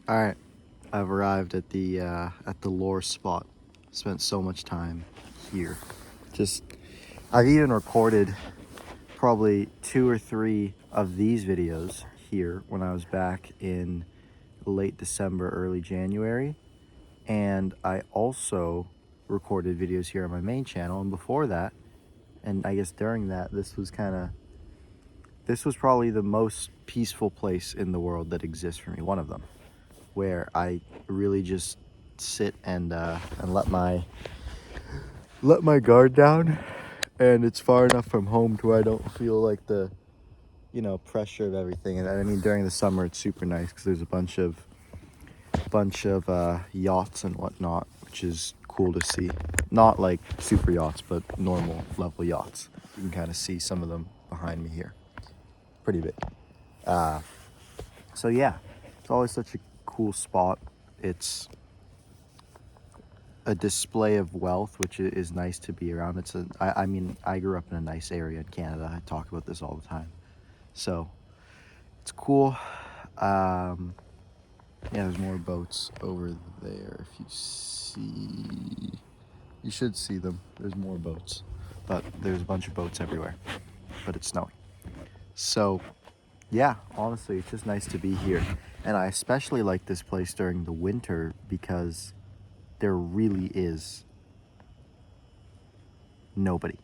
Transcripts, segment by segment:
All right, I've arrived at the lore spot. Spent so much time here. Just I've even recorded probably 2 or 3 of these videos here when I was back in late December, early January, and I also recorded videos here on my main channel. And before that, and I guess during that, this was probably the most peaceful place in the world that exists for me. One of them, where I really just sit and let my guard down, and it's far enough from home to where I don't feel like the pressure of everything. And I mean, during the summer it's super nice because there's a bunch of yachts and whatnot, which is cool to see. Not like super yachts, but normal level yachts. You can kind of see some of them behind me here. Pretty big. So yeah, it's always such a cool spot. It's a display of wealth, which is nice to be around. I mean, I grew up in a nice area in Canada. I talk about this all the time. So it's cool. Yeah, there's more boats over there. If you see, you should see them. There's more boats, but there's a bunch of boats everywhere, but it's snowing. So yeah, honestly, it's just nice to be here. And I especially like this place during the winter because there really is nobody.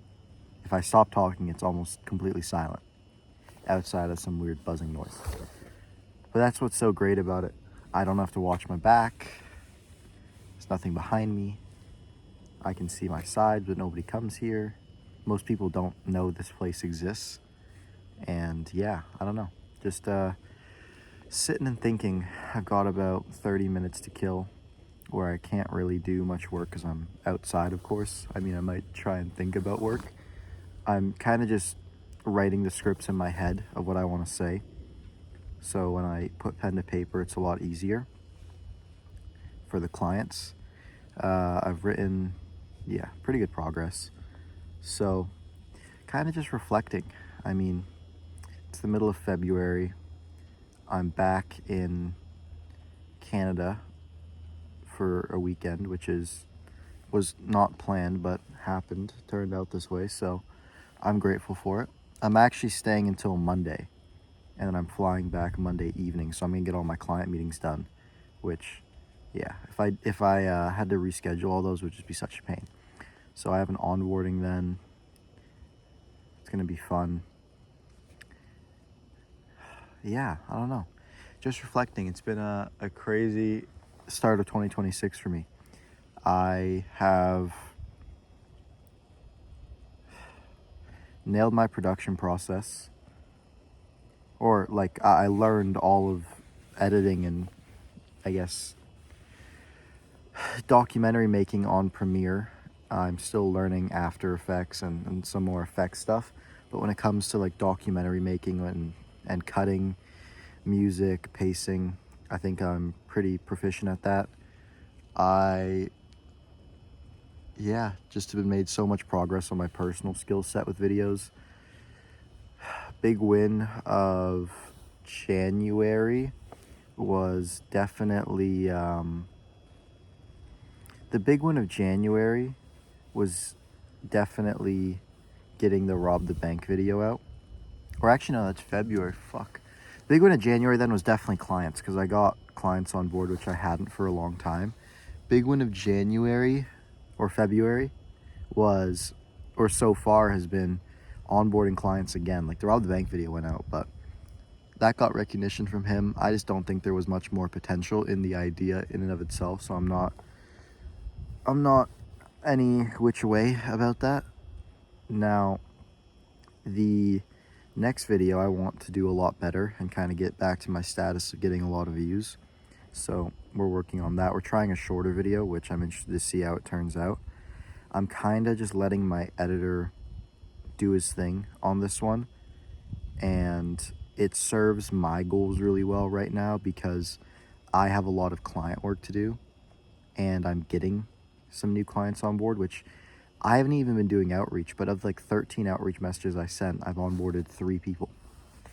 If I stop talking, it's almost completely silent, outside of some weird buzzing noise. But that's what's so great about it. I don't have to watch my back. There's nothing behind me. I can see my side, but nobody comes here. Most people don't know this place exists. And yeah, I don't know. Just sitting and thinking. I've got about 30 minutes to kill where I can't really do much work because I'm outside, of course. I mean, I might try and think about work. I'm kind of just writing the scripts in my head of what I want to say. So when I put pen to paper, it's a lot easier for the clients. I've written, yeah, pretty good progress. So kind of just reflecting. I mean, it's the middle of February. I'm back in Canada for a weekend, which was not planned, but turned out this way. So I'm grateful for it. I'm actually staying until Monday, and then I'm flying back Monday evening. So I'm gonna get all my client meetings done, which, yeah, if I had to reschedule all those, would just be such a pain. So I have an onboarding then. It's gonna be fun. Yeah, I don't know. Just reflecting. It's been a crazy start of 2026 for me. I have nailed my production process, or like I learned all of editing and I guess documentary making on Premiere. I'm still learning After Effects and some more effects stuff, but when it comes to like documentary making and cutting, music, pacing, I think I'm pretty proficient at that. Just have made so much progress on my personal skill set with videos. Big win of January was definitely the big win of January was definitely getting the Rob the Bank video out. Or actually, no, that's February. Fuck. The big win of January then was definitely clients, because I got clients on board, which I hadn't for a long time. Big win of January or February was, or so far has been, onboarding clients again. Like the Rob the Bank video went out, but that got recognition from him. I just don't think there was much more potential in the idea in and of itself, so I'm not any which way about that. Now, the next video I want to do a lot better and kind of get back to my status of getting a lot of views. So we're working on that. We're trying a shorter video, which I'm interested to see how it turns out. I'm kind of just letting my editor do his thing on this one, and it serves my goals really well right now because I have a lot of client work to do, and I'm getting some new clients on board, which I haven't even been doing outreach, but of like 13 outreach messages I sent, I've onboarded 3 people,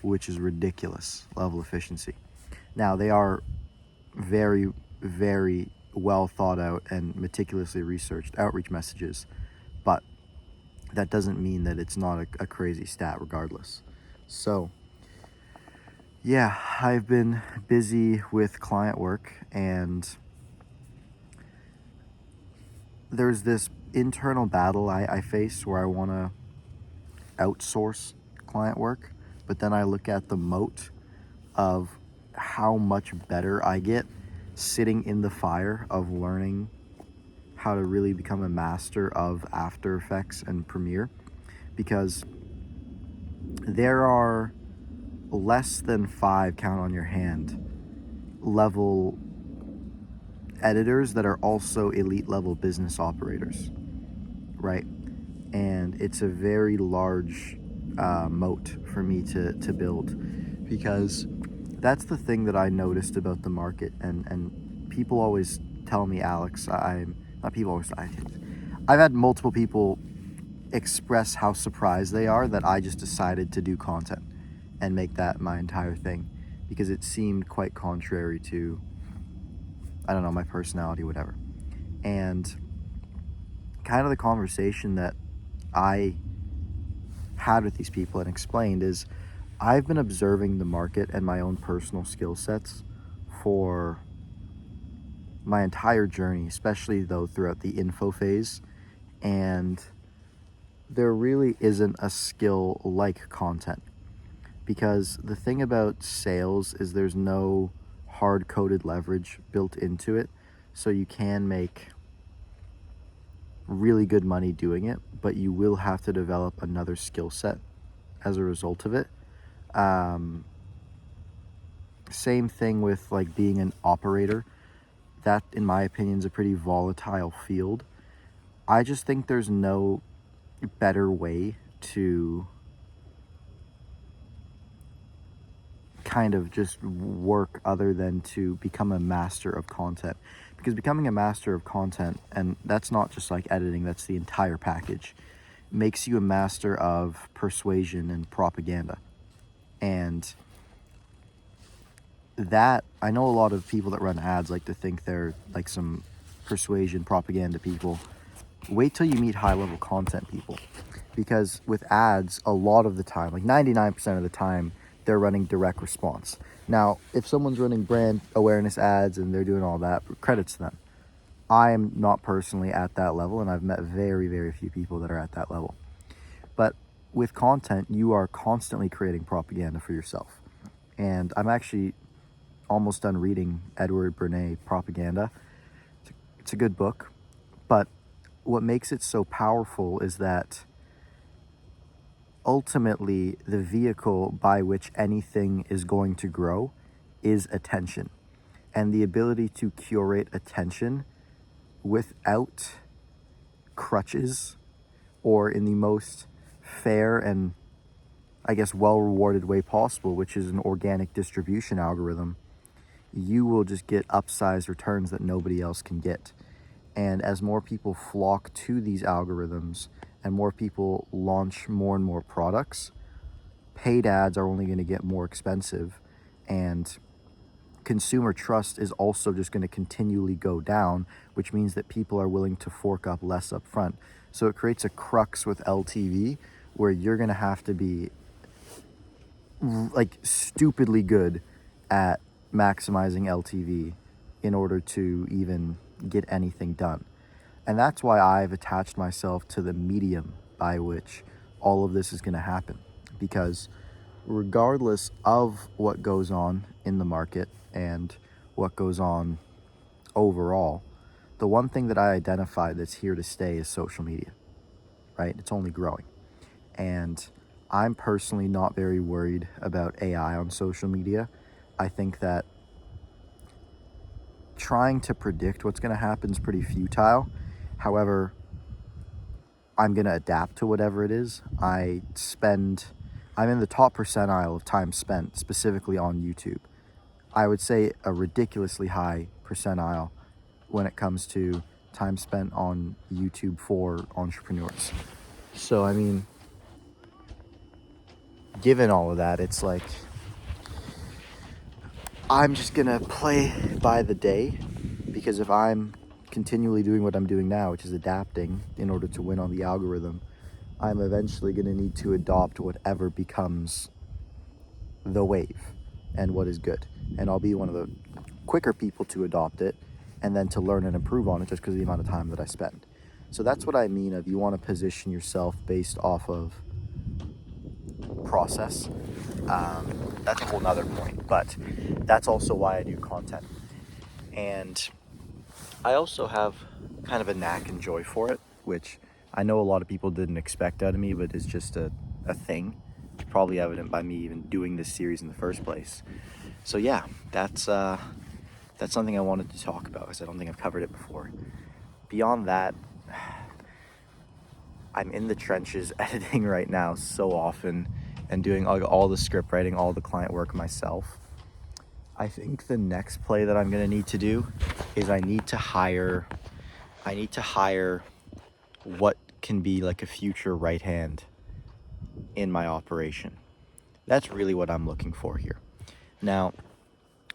which is ridiculous level efficiency. Now, they are very, very well thought out and meticulously researched outreach messages, but that doesn't mean that it's not a crazy stat regardless. So yeah, I've been busy with client work, and there's this internal battle I face where I want to outsource client work, but then I look at the moat of how much better I get sitting in the fire of learning how to really become a master of After Effects and Premiere, because there are less than 5, count on your hand, level editors that are also elite level business operators, right? And it's a very large moat for me to build, because that's the thing that I noticed about the market. And people always tell me, Alex, I've had multiple people express how surprised they are that I just decided to do content and make that my entire thing, because it seemed quite contrary to, I don't know, my personality, whatever. And kind of the conversation that I had with these people and explained is, I've been observing the market and my own personal skill sets for my entire journey, especially though throughout the info phase, and there really isn't a skill like content. Because the thing about sales is there's no hard-coded leverage built into it, so you can make really good money doing it, but you will have to develop another skill set as a result of it. Same thing with like being an operator. That, in my opinion, is a pretty volatile field. I just think there's no better way to kind of just work other than to become a master of content. Because becoming a master of content, and that's not just like editing, that's the entire package, makes you a master of persuasion and propaganda. And that, I know a lot of people that run ads like to think they're like some persuasion propaganda people. Wait till you meet high-level content people, because with ads, a lot of the time, like 99% of the time, they're running direct response. Now, if someone's running brand awareness ads and they're doing all that, credits to them. I am not personally at that level, and I've met very, very few people that are at that level. But with content, you are constantly creating propaganda for yourself. And I'm actually almost done reading Edward Bernays' Propaganda. It's a good book, but what makes it so powerful is that ultimately the vehicle by which anything is going to grow is attention. And the ability to curate attention without crutches, or in the most fair and, I guess, well-rewarded way possible, which is an organic distribution algorithm, you will just get upsized returns that nobody else can get. And as more people flock to these algorithms and more people launch more and more products, paid ads are only going to get more expensive, and consumer trust is also just going to continually go down, which means that people are willing to fork up less up front. So it creates a crux with LTV where you're going to have to be like stupidly good at maximizing LTV in order to even get anything done. And that's why I've attached myself to the medium by which all of this is going to happen, because regardless of what goes on in the market and what goes on overall, the one thing that I identified that's here to stay is social media, right? It's only growing. And I'm personally not very worried about AI on social media. I think that trying to predict what's going to happen is pretty futile. However, I'm going to adapt to whatever it is. I'm in the top percentile of time spent specifically on YouTube. I would say a ridiculously high percentile when it comes to time spent on YouTube for entrepreneurs. So, I mean, given all of that, it's like, I'm just gonna play live by the day, because if I'm continually doing what I'm doing now, which is adapting in order to win on the algorithm, I'm eventually going to need to adopt whatever becomes the wave and what is good. And I'll be one of the quicker people to adopt it and then to learn and improve on it just because of the amount of time that I spend. So that's what I mean of you want to position yourself based off of process. That's a whole nother point, but that's also why I do content. And I also have kind of a knack and joy for it, which I know a lot of people didn't expect out of me, but is just a thing. It's probably evident by me even doing this series in the first place. So yeah, that's something I wanted to talk about because I don't think I've covered it before. Beyond that, I'm in the trenches editing right now so often and doing all the script writing, all the client work myself. I think the next play that I'm going to need to do is I need to hire what can be like a future right hand in my operation. That's really what I'm looking for here. Now,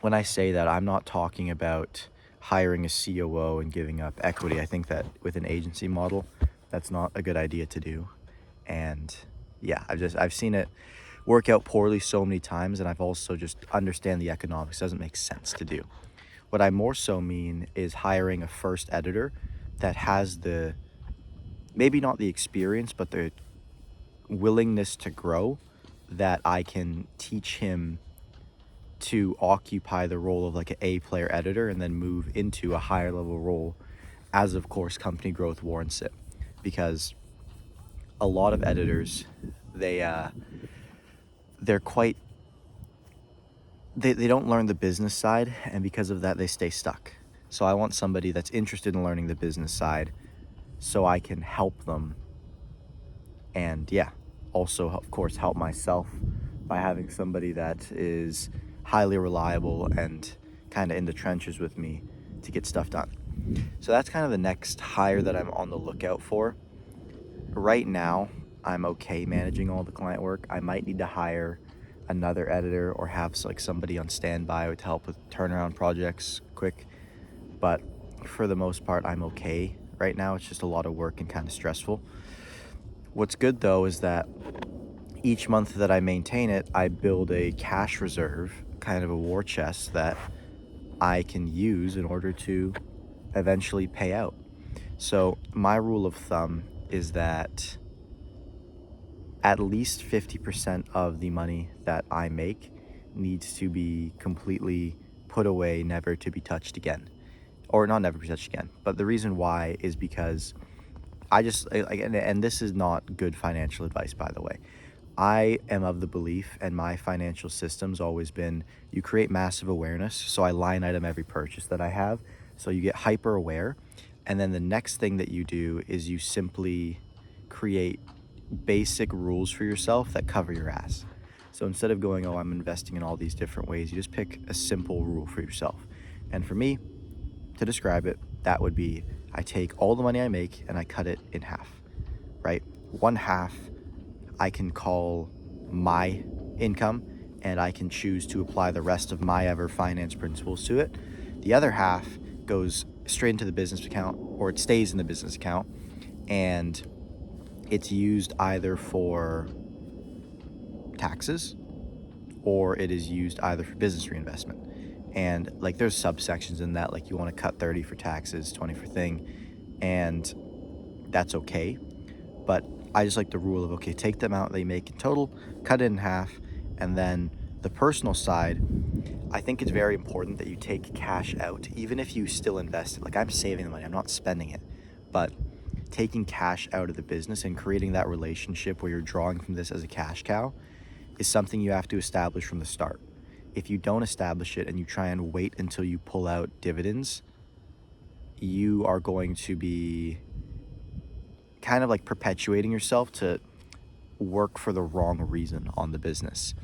when I say that, I'm not talking about hiring a COO and giving up equity. I think that with an agency model, that's not a good idea to do. And yeah, I've seen it work out poorly so many times, and I've also just understand the economics. It doesn't make sense to do. What I more so mean is hiring a first editor that has the, maybe not the experience, but the willingness to grow, that I can teach him to occupy the role of like an A player editor and then move into a higher level role as of course company growth warrants it. Because a lot of editors, they're quite, they don't learn the business side, and because of that they stay stuck. So I want somebody that's interested in learning the business side so I can help them, and yeah, also of course help myself by having somebody that is highly reliable and kind of in the trenches with me to get stuff done. So that's kind of the next hire that I'm on the lookout for. Right now, I'm okay managing all the client work. I might need to hire another editor or have like somebody on standby to help with turnaround projects quick. But for the most part, I'm okay right now. It's just a lot of work and kind of stressful. What's good though is that each month that I maintain it, I build a cash reserve, kind of a war chest that I can use in order to eventually pay out. So my rule of thumb is that at least 50% of the money that I make needs to be completely put away, never to be touched again. Or not never to be touched again. But the reason why is because and this is not good financial advice, by the way. I am of the belief, and my financial system's always been, you create massive awareness. So I line item every purchase that I have. So you get hyper aware. And then the next thing that you do is you simply create basic rules for yourself that cover your ass. So instead of going, oh, I'm investing in all these different ways, you just pick a simple rule for yourself. And for me, to describe it, that would be, I take all the money I make and I cut it in half, right? One half I can call my income, and I can choose to apply the rest of my ever finance principles to it. The other half goes straight into the business account, or it stays in the business account, and it's used either for taxes or it is used either for business reinvestment. And like there's subsections in that, like you want to cut 30 for taxes, 20 for thing, and that's okay. But I just like the rule of, okay, take the amount they make in total, cut it in half, and then the personal side, I think it's very important that you take cash out, even if you still invest it. Like I'm saving the money, I'm not spending it, but taking cash out of the business and creating that relationship where you're drawing from this as a cash cow is something you have to establish from the start. If you don't establish it and you try and wait until you pull out dividends, you are going to be kind of like perpetuating yourself to work for the wrong reason on the business,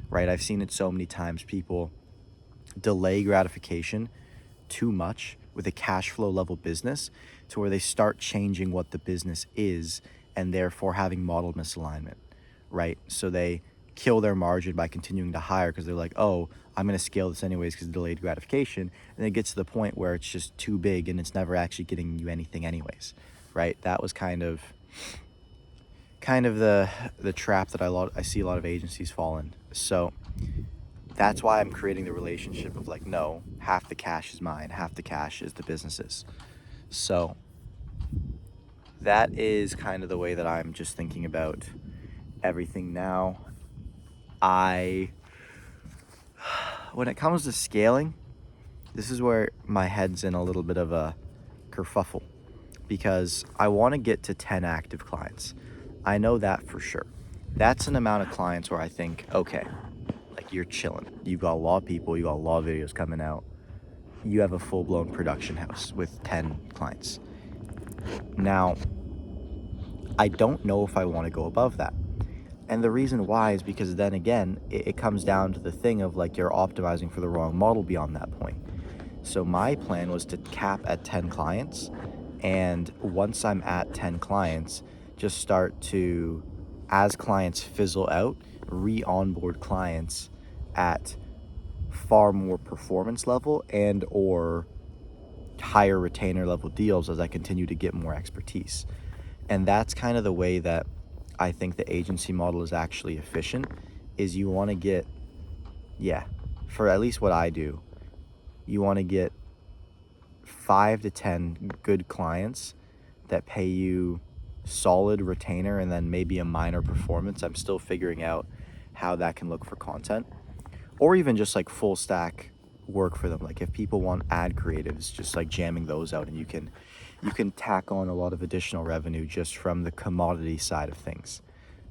right? I've seen it so many times. People delay gratification too much with a cash flow level business to where they start changing what the business is and therefore having model misalignment, right? So they kill their margin by continuing to hire because they're like, oh, I'm going to scale this anyways because of delayed gratification. And it gets to the point where it's just too big and it's never actually getting you anything anyways, right? That was kind of the trap that I see a lot of agencies fall in. So that's why I'm creating the relationship of like, no, half the cash is mine, half the cash is the business's. So that is kind of the way that I'm just thinking about everything now. When it comes to scaling, this is where my head's in a little bit of a kerfuffle because I want to get to 10 active clients. I know that for sure. That's an amount of clients where I think, okay, like you're chilling. You've got a lot of people, you got a lot of videos coming out. You have a full-blown production house with 10 clients. Now, I don't know if I want to go above that. And the reason why is because then again, it comes down to the thing of like you're optimizing for the wrong model beyond that point. So my plan was to cap at 10 clients. And once I'm at 10 clients, just start to, as clients fizzle out, re-onboard clients at far more performance level and or higher retainer level deals as I continue to get more expertise. And that's kind of the way that I think the agency model is actually efficient, is you want to get, for at least what I do, you want to get 5 to 10 good clients that pay you solid retainer and then maybe a minor performance. I'm still figuring out how that can look for content, or even just like full stack work for them. Like if people want ad creatives, just like jamming those out, and you can tack on a lot of additional revenue just from the commodity side of things.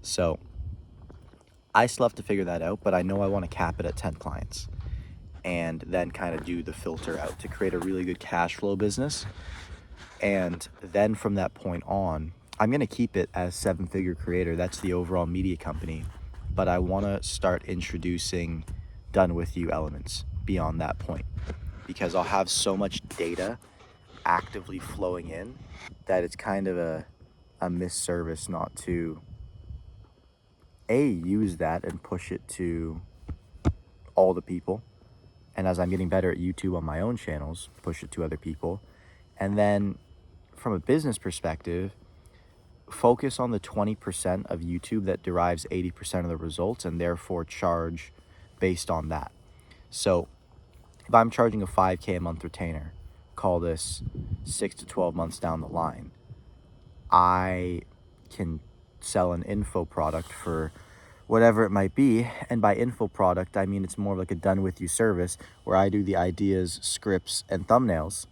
So I still have to figure that out, but I know I want to cap it at 10 clients and then kind of do the filter out to create a really good cash flow business. And then from that point on, I'm going to keep it as 7-figure creator. That's the overall media company. But I want to start introducing done with you elements beyond that point, because I'll have so much data actively flowing in that it's kind of a misservice not to use that and push it to all the people. And as I'm getting better at YouTube on my own channels, push it to other people. And then from a business perspective, focus on the 20% of YouTube that derives 80% of the results and therefore charge based on that. So if I'm charging a 5K a month retainer, call this 6 to 12 months down the line, I can sell an info product for whatever it might be. And by info product, I mean it's more like a done with you service where I do the ideas, scripts, and thumbnails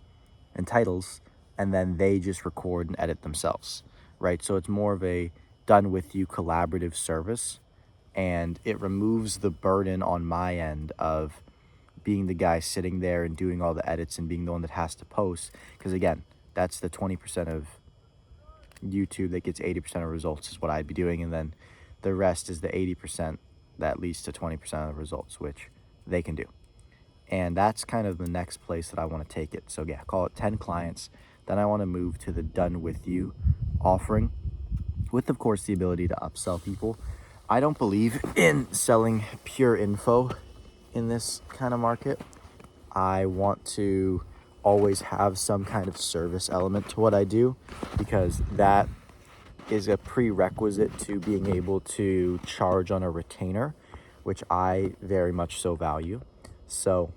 and titles, and then they just record and edit themselves, right? So it's more of a done with you collaborative service, and it removes the burden on my end of being the guy sitting there and doing all the edits and being the one that has to post. Because again, that's the 20% of YouTube that gets 80% of results is what I'd be doing, and then the rest is the 80% that leads to 20% of the results, which they can do. And that's kind of the next place that I want to take it. So yeah, call it 10 clients. Then I want to move to the done with you offering, with of course the ability to upsell people. I don't believe in selling pure info in this kind of market. I want to always have some kind of service element to what I do, because that is a prerequisite to being able to charge on a retainer, which I very much so value. So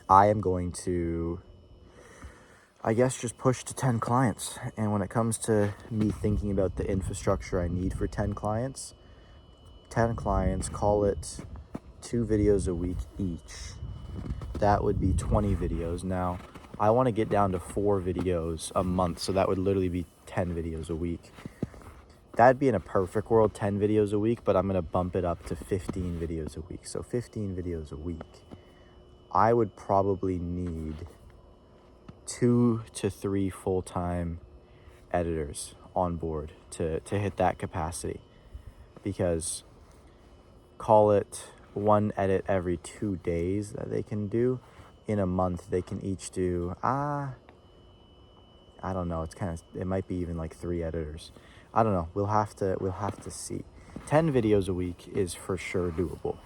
I am going to, I guess, just push to 10 clients. And when it comes to me thinking about the infrastructure I need for 10 clients, call it 2 videos a week each. That would be 20 videos. Now, I want to get down to 4 videos a month, so that would literally be 10 videos a week. That'd be in a perfect world, 10 videos a week, but I'm going to bump it up to 15 videos a week. So 15 videos a week. I would probably need 2 to 3 full-time editors on board to hit that capacity, because call it 1 edit every 2 days that they can do. In a month, they can each do, I don't know. It might be even like 3 editors. I don't know. We'll have to see. 10 videos a week is for sure doable,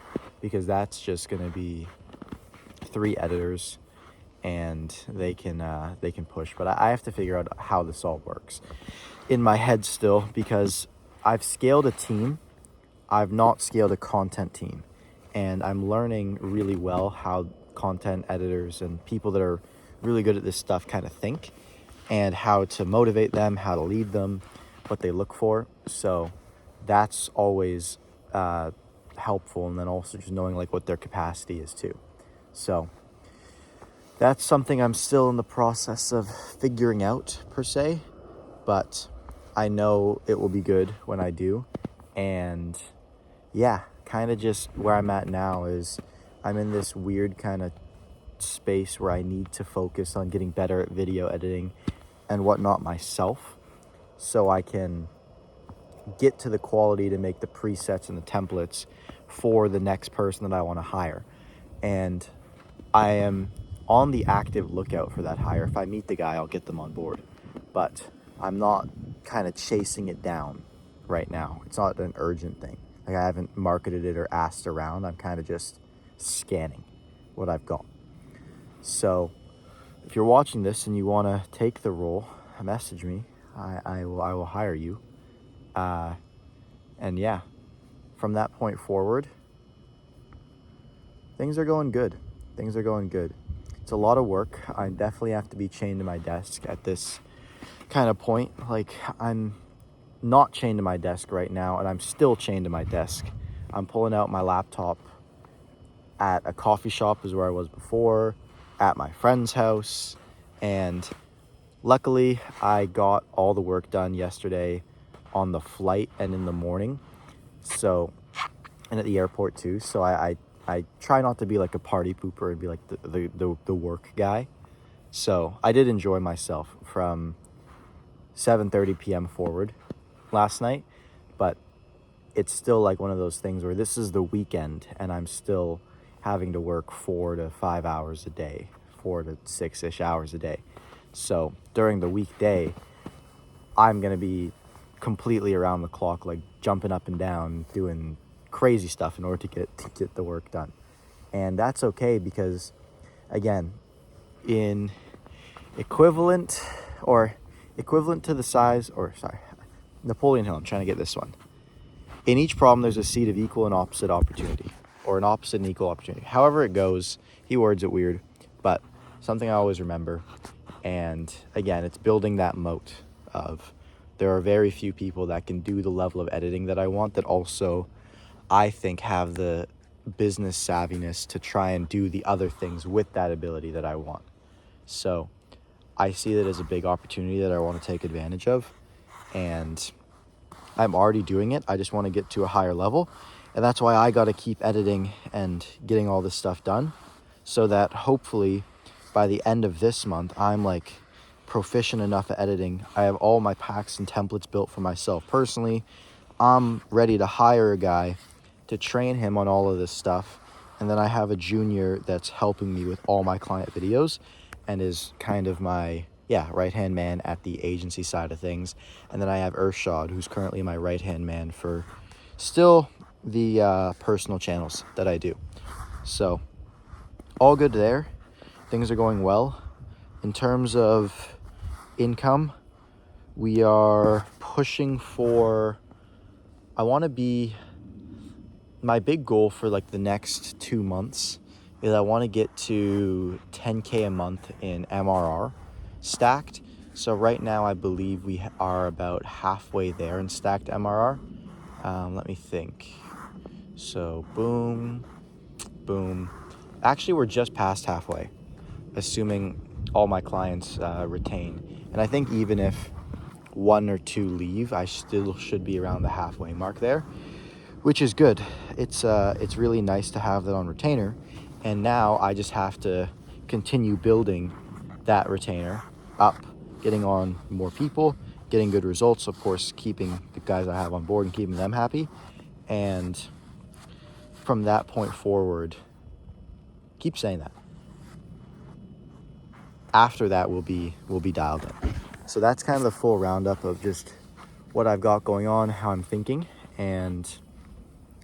because that's just going to be 3 editors, and they can push. But I have to figure out how this all works in my head still, because I've scaled a team. I've not scaled a content team, and I'm learning really well how content editors and people that are really good at this stuff kind of think, and how to motivate them, how to lead them, what they look for. So that's always helpful. And then also just knowing like what their capacity is too. So that's something I'm still in the process of figuring out per se, but I know it will be good when I do. And yeah, kind of just where I'm at now is I'm in this weird kind of space where I need to focus on getting better at video editing and whatnot myself, so I can get to the quality to make the presets and the templates for the next person that I want to hire. And I am on the active lookout for that hire. If I meet the guy, I'll get them on board, but I'm not kind of chasing it down right now. It's not an urgent thing. Like, I haven't marketed it or asked around. I'm kind of just scanning what I've got. So if you're watching this and you want to take the role, message me. I will hire you. And yeah, from that point forward, things are going good. Things are going good. It's a lot of work. I definitely have to be chained to my desk at this kind of point. Like, I'm not chained to my desk right now, and I'm still chained to my desk. I'm pulling out my laptop at a coffee shop is where I was before, at my friend's house, and luckily I got all the work done yesterday on the flight and in the morning. So, and at the airport too. So I try not to be like a party pooper and be like the work guy. So I did enjoy myself from 7:30 p.m. forward last night, but it's still like one of those things where this is the weekend and I'm still having to work 4 to 5 hours a day, 4 to 6-ish hours a day. So during the weekday, I'm going to be completely around the clock, like jumping up and down, doing crazy stuff in order to get the work done. And that's okay, because again, in equivalent to the size, Napoleon Hill, I'm trying to get this one. In each problem, there's a seed of equal and opposite opportunity, or an opposite and equal opportunity. However it goes, he words it weird, but something I always remember. And again, it's building that moat of, there are very few people that can do the level of editing that I want, that also I think have the business savviness to try and do the other things with that ability that I want. So I see that as a big opportunity that I want to take advantage of, and I'm already doing it. I just want to get to a higher level, and that's why I got to keep editing and getting all this stuff done, so that hopefully by the end of this month, I'm like proficient enough at editing. I have all my packs and templates built for myself personally. I'm ready to hire a guy to train him on all of this stuff. And then I have a junior that's helping me with all my client videos and is kind of my right-hand man at the agency side of things. And then I have Urshad, who's currently my right-hand man for still the personal channels that I do. So all good there. Things are going well. In terms of income, we are pushing for, my big goal for like the next 2 months is I want to get to 10K a month in MRR stacked. So right now I believe we are about halfway there in stacked MRR. Let me think. So boom. Actually, we're just past halfway, assuming all my clients retain. And I think even if 1 or 2 leave, I still should be around the halfway mark there, which is good. It's really nice to have that on retainer. And now I just have to continue building that retainer up, getting on more people, getting good results, of course, keeping the guys I have on board and keeping them happy. And from that point forward, keep saying that. After that, we'll be dialed in. So that's kind of the full roundup of just what I've got going on, how I'm thinking, and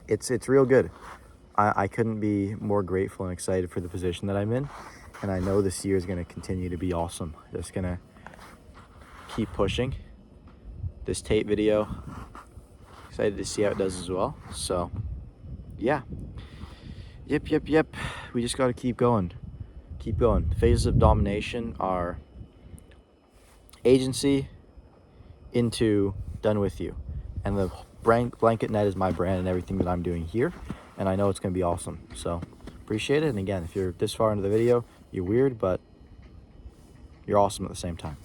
it's real good. I couldn't be more grateful and excited for the position that I'm in, and I know this year is going to continue to be awesome. Just going to keep pushing. This tape video, excited to see how it does as well. So yeah, yep, we just got to keep going. The phases of domination are agency into done with you, and the blanket net is my brand and everything that I'm doing here, and I know it's going to be awesome. So appreciate it. And again, if you're this far into the video, you're weird, but you're awesome at the same time.